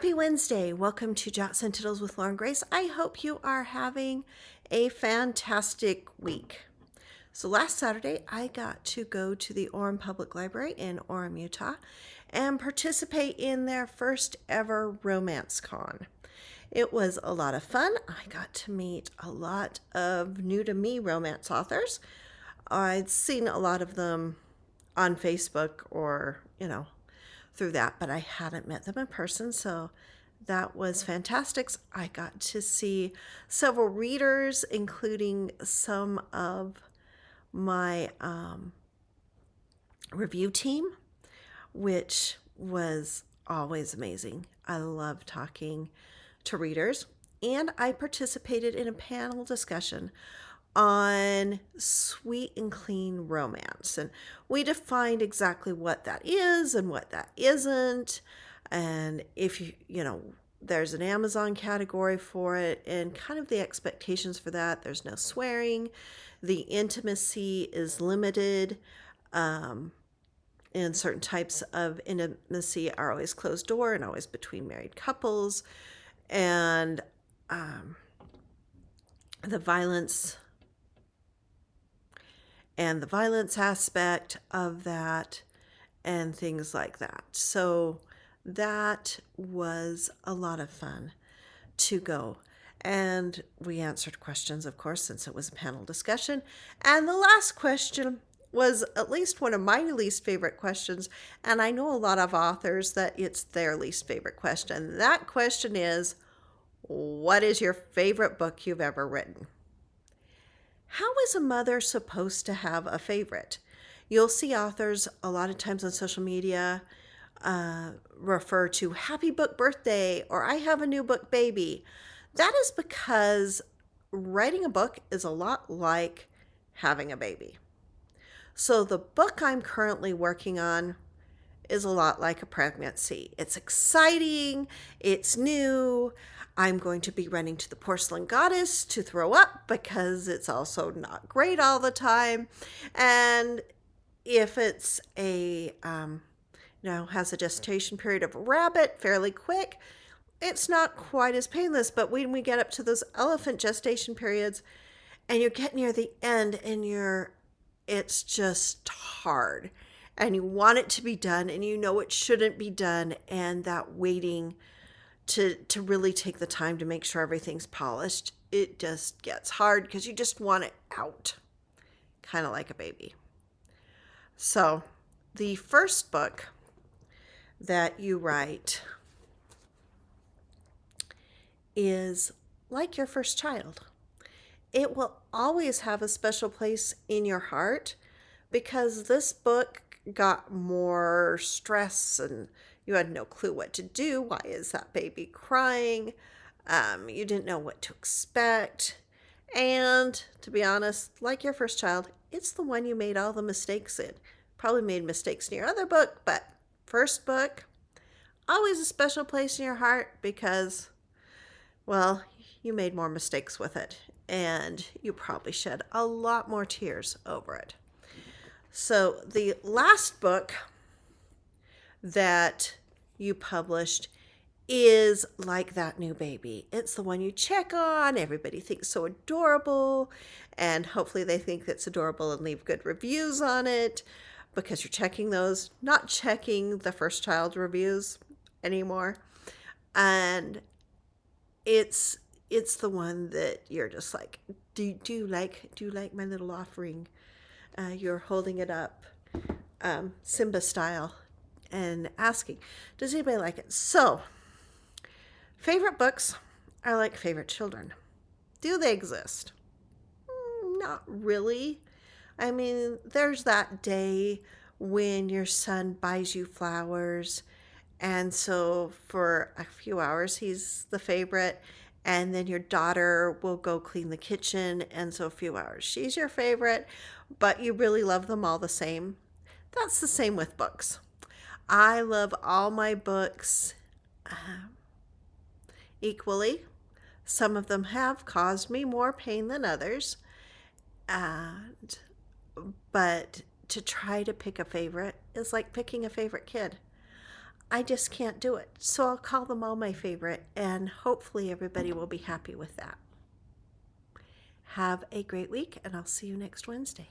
Happy Wednesday. Welcome to Jots and Tittles with Lauren Grace. I hope you are having a fantastic week. So last Saturday, I got to go to the Orem Public Library in Orem, Utah, and participate in their first ever Romance Con. It was a lot of fun. I got to meet a lot of new to me romance authors. I'd seen a lot of them on Facebook or, through that, but I hadn't met them in person, so that was fantastic. I got to see several readers, including some of my review team, which was always amazing. I love talking to readers, and I participated in a panel discussion on sweet and clean romance. And we defined exactly what that is and what that isn't. And if there's an Amazon category for it and kind of the expectations for that. There's no swearing. The intimacy is limited. And certain types of intimacy are always closed door and always between married couples. And the violence aspect of that and things like that. So that was a lot of fun to go. And we answered questions, of course, since it was a panel discussion. And the last question was at least one of my least favorite questions. And I know a lot of authors that it's their least favorite question. That question is, what is your favorite book you've ever written? How is a mother supposed to have a favorite? You'll see authors a lot of times on social media refer to happy book birthday or I have a new book baby. That is because writing a book is a lot like having a baby. So the book I'm currently working on is a lot like a pregnancy. It's exciting, it's new. I'm going to be running to the porcelain goddess to throw up because it's also not great all the time. And if it's has a gestation period of a rabbit, fairly quick, it's not quite as painless. But when we get up to those elephant gestation periods and you get near the end and it's just hard and you want it to be done and it shouldn't be done, and that waiting to really take the time to make sure everything's polished, it just gets hard because you just want it out, kind of like a baby. So the first book that you write is like your first child. It will always have a special place in your heart because this book got more stress and you had no clue what to do. Why is that baby crying? You didn't know what to expect. And to be honest, like your first child, it's the one you made all the mistakes in. Probably made mistakes in your other book, but first book, always a special place in your heart because, well, you made more mistakes with it and you probably shed a lot more tears over it. So the last book that you published is like that new baby. It's the one you check on. Everybody thinks so adorable, and hopefully they think it's adorable and leave good reviews on it because you're checking those, not checking the first child reviews anymore. And it's the one that you're just like, do you like my little offering? You're holding it up, Simba style, and asking, does anybody like it? So, favorite books are like favorite children. Do they exist? Not really. I mean, there's that day when your son buys you flowers, and so for a few hours he's the favorite, and then your daughter will go clean the kitchen, and so a few hours she's your favorite, but you really love them all the same. That's the same with books. I love all my books equally. Some of them have caused me more pain than others, but to try to pick a favorite is like picking a favorite kid. I just can't do it. So I'll call them all my favorite, and hopefully everybody will be happy with that. Have a great week, and I'll see you next Wednesday.